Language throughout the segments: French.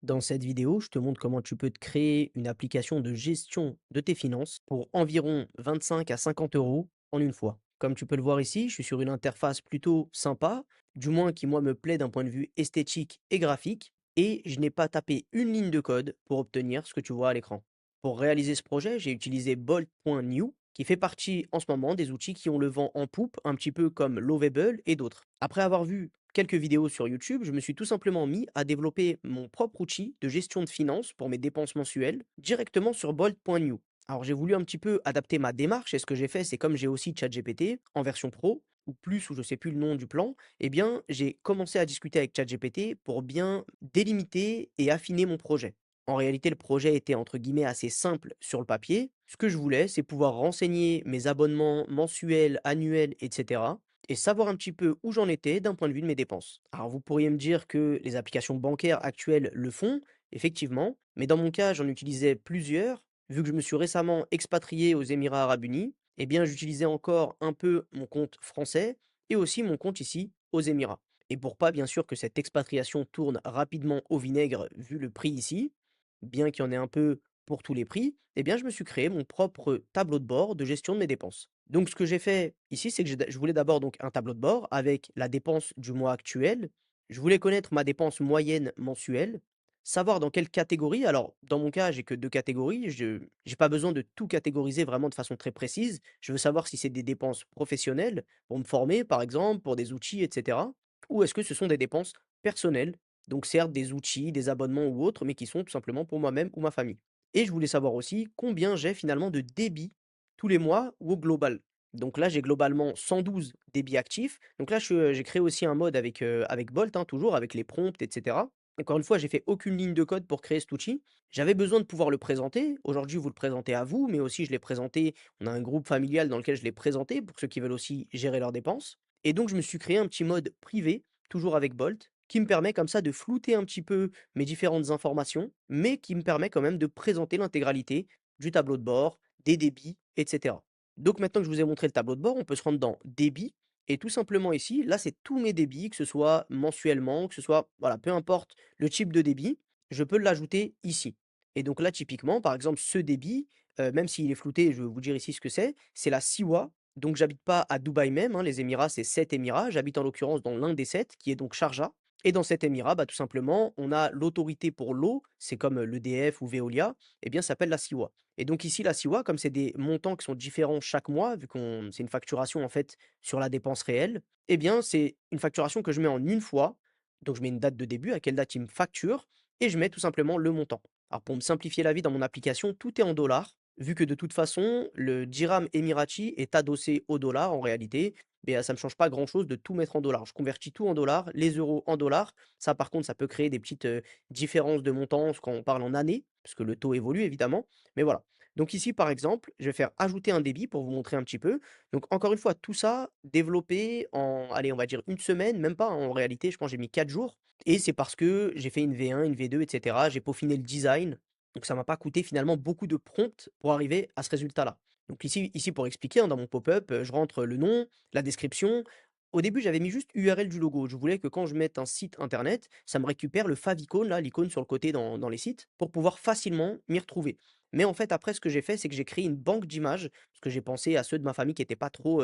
Dans cette vidéo, je te montre comment tu peux te créer une application de gestion de tes finances pour environ 25 à 50 euros en une fois. Comme tu peux le voir ici, je suis sur une interface plutôt sympa, du moins qui moi me plaît d'un point de vue esthétique et graphique, et je n'ai pas tapé une ligne de code pour obtenir ce que tu vois à l'écran. Pour réaliser ce projet, j'ai utilisé Bolt.new, qui fait partie en ce moment des outils qui ont le vent en poupe, un petit peu comme Lovable et d'autres. Après avoir vu quelques vidéos sur YouTube, je me suis tout simplement mis à développer mon propre outil de gestion de finances pour mes dépenses mensuelles directement sur Bolt.new. Alors j'ai voulu un petit peu adapter ma démarche et ce que j'ai fait, c'est comme j'ai aussi ChatGPT en version pro ou plus ou je sais plus le nom du plan, eh bien j'ai commencé à discuter avec ChatGPT pour bien délimiter et affiner mon projet. En réalité, le projet était entre guillemets assez simple sur le papier. Ce que je voulais, c'est pouvoir renseigner mes abonnements mensuels, annuels, etc. et savoir un petit peu où j'en étais d'un point de vue de mes dépenses. Alors vous pourriez me dire que les applications bancaires actuelles le font, effectivement, mais dans mon cas, j'en utilisais plusieurs. Vu que je me suis récemment expatrié aux Émirats Arabes Unis, eh bien j'utilisais encore un peu mon compte français et aussi mon compte ici aux Émirats. Et pour pas bien sûr que cette expatriation tourne rapidement au vinaigre vu le prix ici, bien qu'il y en ait un peu pour tous les prix, eh bien je me suis créé mon propre tableau de bord de gestion de mes dépenses. Donc ce que j'ai fait ici, c'est que je voulais d'abord donc un tableau de bord avec la dépense du mois actuel. Je voulais connaître ma dépense moyenne mensuelle, savoir dans quelle catégorie. Alors, dans mon cas, j'ai que 2 catégories. Je j'ai pas besoin de tout catégoriser vraiment de façon très précise. Je veux savoir si c'est des dépenses professionnelles pour me former, par exemple, pour des outils, et cetera, ou est-ce que ce sont des dépenses personnelles, donc certes des outils, des abonnements ou autres, mais qui sont tout simplement pour moi-même ou ma famille. Et je voulais savoir aussi combien j'ai finalement de débit tous les mois ou au global. Donc là, j'ai globalement 112 débits actifs. Donc là, j'ai créé aussi un mode avec Bolt, hein, toujours avec les prompts, et cetera. Encore une fois, j'ai fait aucune ligne de code pour créer cet outil. J'avais besoin de pouvoir le présenter. Aujourd'hui, vous le présentez à vous, mais aussi je l'ai présenté. On a un groupe familial dans lequel je l'ai présenté pour ceux qui veulent aussi gérer leurs dépenses. Et donc, je me suis créé un petit mode privé, toujours avec Bolt, qui me permet comme ça de flouter un petit peu mes différentes informations, mais qui me permet quand même de présenter l'intégralité du tableau de bord, des débits, etc. Donc maintenant que je vous ai montré le tableau de bord, on peut se rendre dans débit et tout simplement ici, là, c'est tous mes débits, que ce soit mensuellement, que ce soit, voilà, peu importe le type de débit, je peux l'ajouter ici. Et donc là, typiquement, par exemple, ce débit, même s'il est flouté, je vais vous dire ici ce que c'est la Siwa. Donc j'habite pas à Dubaï même, hein, les Émirats, c'est 7 Émirats. J'habite en l'occurrence dans l'un des 7, qui est donc Sharjah. Et dans cet émirat, bah, tout simplement, on a l'autorité pour l'eau, c'est comme l'EDF ou Veolia, eh bien, ça s'appelle la Siwa. Et donc ici, la Siwa, comme c'est des montants qui sont différents chaque mois, vu qu'on c'est une facturation en fait sur la dépense réelle, eh bien, c'est une facturation que je mets en une fois. Donc je mets une date de début, à quelle date il me facture, et je mets tout simplement le montant. Alors pour me simplifier la vie dans mon application, tout est en dollars, vu que de toute façon, le dirham émirati est adossé au dollar en réalité, mais ça ne me change pas grand-chose de tout mettre en dollars. Je convertis tout en dollars, les euros en dollars. Ça, par contre, ça peut créer des petites différences de montants quand on parle en années, parce que le taux évolue évidemment. Mais voilà. Donc ici, par exemple, je vais faire ajouter un débit pour vous montrer un petit peu. Donc encore une fois, tout ça développé en, allez, on va dire une semaine, même pas, hein, en réalité, je pense que j'ai mis 4 jours. Et c'est parce que j'ai fait une V1, une V2, etc. J'ai peaufiné le design. Donc ça m'a pas coûté finalement beaucoup de prompts pour arriver à ce résultat-là. Donc ici pour expliquer, hein, dans mon pop-up, je rentre le nom, la description. Au début, j'avais mis juste URL du logo. Je voulais que quand je mette un site internet, ça me récupère le favicon, là, l'icône sur le côté dans les sites, pour pouvoir facilement m'y retrouver. Mais en fait, après, ce que j'ai fait, c'est que j'ai créé une banque d'images, parce que j'ai pensé à ceux de ma famille qui n'étaient pas trop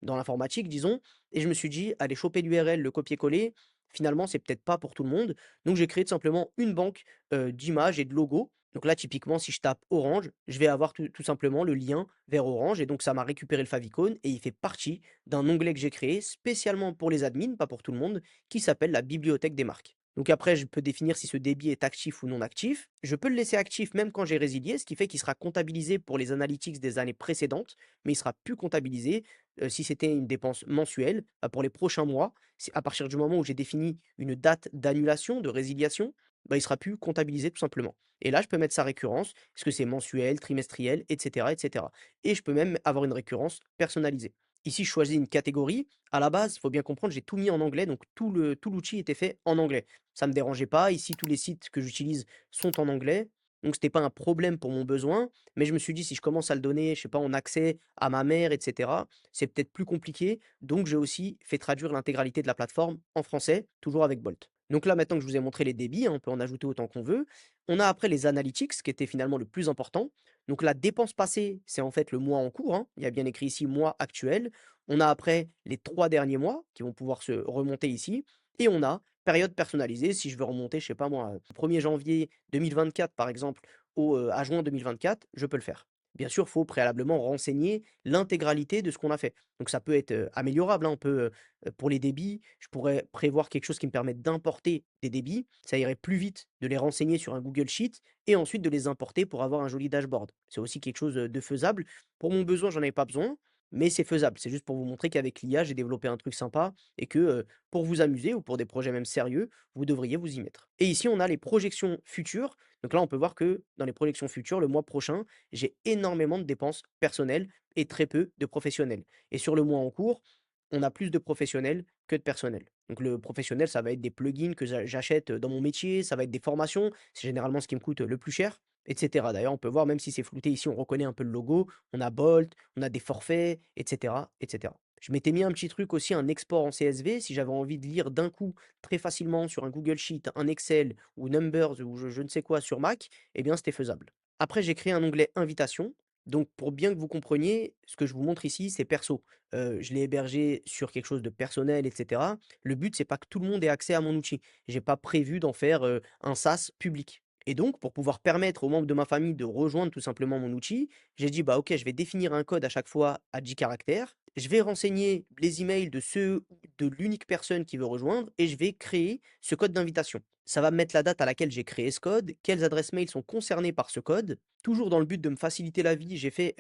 dans l'informatique, disons, et je me suis dit, allez choper l'URL, le copier-coller, finalement, c'est peut-être pas pour tout le monde. Donc, j'ai créé tout simplement une banque d'images et de logos. Donc là, typiquement, si je tape Orange, je vais avoir tout simplement le lien vers Orange, et donc ça m'a récupéré le favicon, et il fait partie d'un onglet que j'ai créé spécialement pour les admins, pas pour tout le monde, qui s'appelle la bibliothèque des marques. Donc après, je peux définir si ce débit est actif ou non actif. Je peux le laisser actif même quand j'ai résilié, ce qui fait qu'il sera comptabilisé pour les analytics des années précédentes, mais il sera plus comptabilisé si c'était une dépense mensuelle pour les prochains mois. C'est à partir du moment où j'ai défini une date d'annulation, de résiliation, bah, il sera plus comptabilisé tout simplement. Et là, je peux mettre sa récurrence, est-ce que c'est mensuel, trimestriel, etc., etc. Et je peux même avoir une récurrence personnalisée. Ici, je choisis une catégorie. À la base, il faut bien comprendre, j'ai tout mis en anglais, donc tout l'outil était fait en anglais. Ça ne me dérangeait pas. Ici, tous les sites que j'utilise sont en anglais. Donc, ce n'était pas un problème pour mon besoin. Mais je me suis dit, si je commence à le donner, je sais pas, en accès à ma mère, etc., c'est peut-être plus compliqué. Donc, j'ai aussi fait traduire l'intégralité de la plateforme en français, toujours avec Bolt. Donc là, maintenant que je vous ai montré les débits, hein, on peut en ajouter autant qu'on veut. On a après les analytics, qui était finalement le plus important. Donc la dépense passée, c'est en fait le mois en cours, hein. Il y a bien écrit ici mois actuel. On a après les 3 derniers mois qui vont pouvoir se remonter ici. Et on a période personnalisée. Si je veux remonter, je sais pas moi, 1er janvier 2024 par exemple, à juin 2024, je peux le faire. Bien sûr, il faut préalablement renseigner l'intégralité de ce qu'on a fait. Donc ça peut être améliorable, hein. On peut, pour les débits, je pourrais prévoir quelque chose qui me permette d'importer des débits. Ça irait plus vite de les renseigner sur un Google Sheet et ensuite de les importer pour avoir un joli dashboard. C'est aussi quelque chose, de faisable. Pour mon besoin, j'en avais pas besoin, mais c'est faisable. C'est juste pour vous montrer qu'avec l'IA, j'ai développé un truc sympa et que, pour vous amuser ou pour des projets même sérieux, vous devriez vous y mettre. Et ici, on a les projections futures. Donc là, on peut voir que dans les projections futures, le mois prochain, j'ai énormément de dépenses personnelles et très peu de professionnelles. Et sur le mois en cours, on a plus de professionnels que de personnel. Donc le professionnel, ça va être des plugins que j'achète dans mon métier, ça va être des formations, c'est généralement ce qui me coûte le plus cher, et cetera. D'ailleurs, on peut voir, même si c'est flouté ici, on reconnaît un peu le logo, on a Bolt, on a des forfaits, et cetera, et cetera. Je m'étais mis un petit truc aussi, un export en CSV, si j'avais envie de lire d'un coup, très facilement sur un Google Sheet, un Excel ou Numbers ou je ne sais quoi sur Mac, eh bien c'était faisable. Après, j'ai créé un onglet invitation. Donc pour bien que vous compreniez, ce que je vous montre ici, c'est perso. Je l'ai hébergé sur quelque chose de personnel et cetera. Le but, c'est pas que tout le monde ait accès à mon outil. J'ai pas prévu d'en faire, un SaaS public et donc pour pouvoir permettre aux membres de ma famille de rejoindre tout simplement mon outil, j'ai dit: «Bah, OK, je vais définir un code à chaque fois à 10 caractères. Je vais renseigner les emails de l'unique personne qui veut rejoindre et je vais créer ce code d'invitation». Ça va me mettre la date à laquelle j'ai créé ce code, quelles adresses mail sont concernées par ce code. Toujours dans le but de me faciliter la vie, j'ai fait,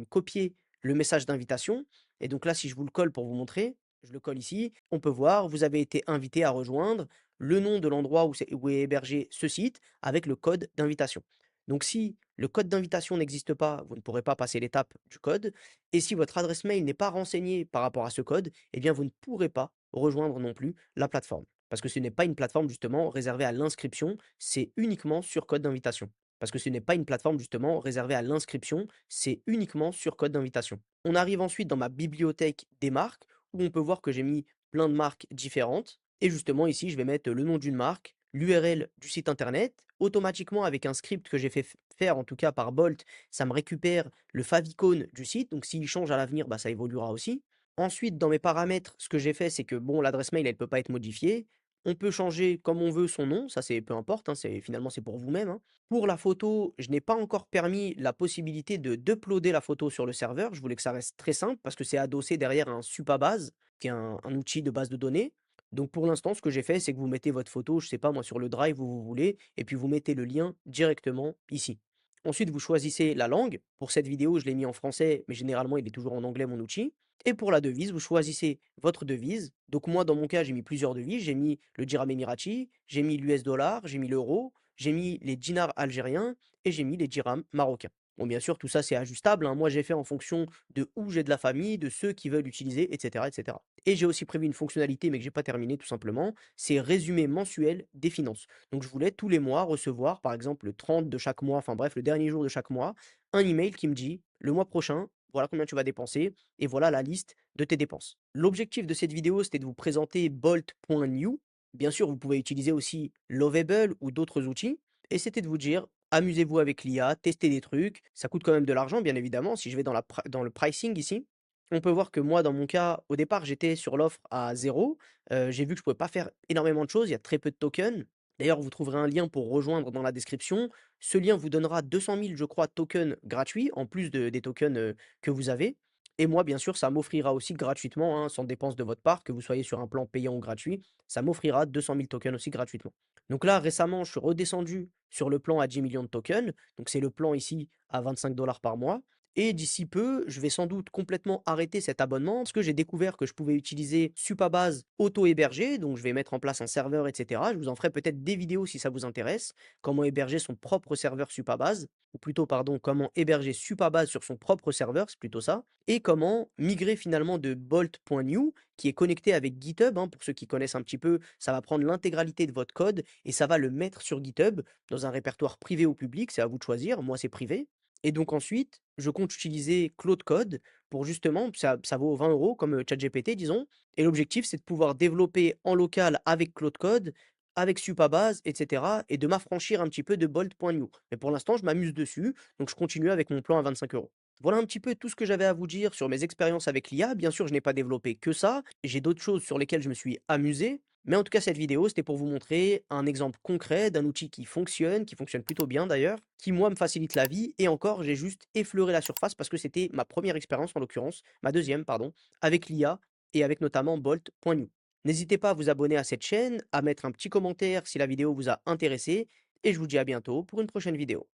copier le message d'invitation et donc là, si je vous le colle pour vous montrer, je le colle ici, on peut voir: «Vous avez été invité à rejoindre», le nom de l'endroit où est hébergé ce site avec le code d'invitation. Donc si le code d'invitation n'existe pas, vous ne pourrez pas passer l'étape du code et si votre adresse mail n'est pas renseignée par rapport à ce code, eh bien vous ne pourrez pas rejoindre non plus la plateforme. Parce que ce n'est pas une plateforme justement réservée à l'inscription, c'est uniquement sur code d'invitation. Parce que ce n'est pas une plateforme justement réservée à l'inscription, c'est uniquement sur code d'invitation. On arrive ensuite dans ma bibliothèque des marques, où on peut voir que j'ai mis plein de marques différentes. Et justement ici, je vais mettre le nom d'une marque, l'URL du site internet. Automatiquement, avec un script que j'ai fait faire, en tout cas par Bolt, ça me récupère le favicon du site. Donc s'il change à l'avenir, bah, ça évoluera aussi. Ensuite, dans mes paramètres, ce que j'ai fait, c'est que bon, l'adresse mail, elle ne peut pas être modifiée. On peut changer comme on veut son nom, ça c'est peu importe, hein, finalement c'est pour vous-même, hein. Pour la photo, je n'ai pas encore permis la possibilité de d'uploader la photo sur le serveur. Je voulais que ça reste très simple parce que c'est adossé derrière un Supabase, qui est un outil de base de données. Donc pour l'instant, ce que j'ai fait, c'est que vous mettez votre photo, je sais pas moi, sur le drive où vous voulez, et puis vous mettez le lien directement ici. Ensuite, vous choisissez la langue. Pour cette vidéo, je l'ai mis en français, mais généralement, il est toujours en anglais, mon outil. Et pour la devise, vous choisissez votre devise. Donc moi, dans mon cas, j'ai mis plusieurs devises. J'ai mis le dirham émirati, j'ai mis l'US dollar, j'ai mis l'euro, j'ai mis les dinars algériens et j'ai mis les dirhams marocains. Bon, bien sûr, tout ça, c'est ajustable, hein. Moi, j'ai fait en fonction de où j'ai de la famille, de ceux qui veulent l'utiliser, etc., etc. Et j'ai aussi prévu une fonctionnalité, mais que j'ai pas terminée tout simplement, c'est résumé mensuel des finances. Donc, je voulais tous les mois recevoir, par exemple, le 30 de chaque mois, enfin bref, le dernier jour de chaque mois, un email qui me dit, le mois prochain, voilà combien tu vas dépenser et voilà la liste de tes dépenses. L'objectif de cette vidéo, c'était de vous présenter Bolt.new. Bien sûr, vous pouvez utiliser aussi Lovable ou d'autres outils. Et c'était de vous dire, amusez-vous avec l'IA, testez des trucs. Ça coûte quand même de l'argent, bien évidemment. Si je vais dans le pricing ici, on peut voir que moi, dans mon cas, au départ, j'étais sur l'offre à 0. J'ai vu que je pouvais pas faire énormément de choses. Il y a très peu de tokens. D'ailleurs, vous trouverez un lien pour rejoindre dans la description. Ce lien vous donnera 200 000, je crois, tokens gratuits, en plus des tokens que vous avez. Et moi, bien sûr, ça m'offrira aussi gratuitement, hein, sans dépense de votre part, que vous soyez sur un plan payant ou gratuit, ça m'offrira 200 000 tokens aussi gratuitement. Donc là, récemment, je suis redescendu sur le plan à 10 millions de tokens. Donc c'est le plan ici à 25 dollars par mois. Et d'ici peu, je vais sans doute complètement arrêter cet abonnement parce que j'ai découvert que je pouvais utiliser Supabase auto-hébergé. Donc je vais mettre en place un serveur, etc. Je vous en ferai peut-être des vidéos si ça vous intéresse. Comment héberger son propre serveur Supabase, ou plutôt, pardon, comment héberger Supabase sur son propre serveur, c'est plutôt ça. Et comment migrer finalement de Bolt.new, qui est connecté avec GitHub, hein, pour ceux qui connaissent un petit peu, ça va prendre l'intégralité de votre code et ça va le mettre sur GitHub dans un répertoire privé ou public, c'est à vous de choisir. Moi, c'est privé. Et donc ensuite, je compte utiliser Claude Code pour justement, ça vaut 20 € comme ChatGPT, disons. Et l'objectif, c'est de pouvoir développer en local avec Claude Code avec Supabase, et cetera et de m'affranchir un petit peu de Bolt.new. Mais pour l'instant, je m'amuse dessus, donc je continue avec mon plan à 25 €. Voilà un petit peu tout ce que j'avais à vous dire sur mes expériences avec l'IA. Bien sûr, je n'ai pas développé que ça, j'ai d'autres choses sur lesquelles je me suis amusé, mais en tout cas, cette vidéo, c'était pour vous montrer un exemple concret d'un outil qui fonctionne plutôt bien d'ailleurs, qui moi me facilite la vie et encore, j'ai juste effleuré la surface parce que c'était ma première expérience en l'occurrence, ma deuxième pardon, avec l'IA et avec notamment Bolt.new. N'hésitez pas à vous abonner à cette chaîne, à mettre un petit commentaire si la vidéo vous a intéressé et je vous dis à bientôt pour une prochaine vidéo.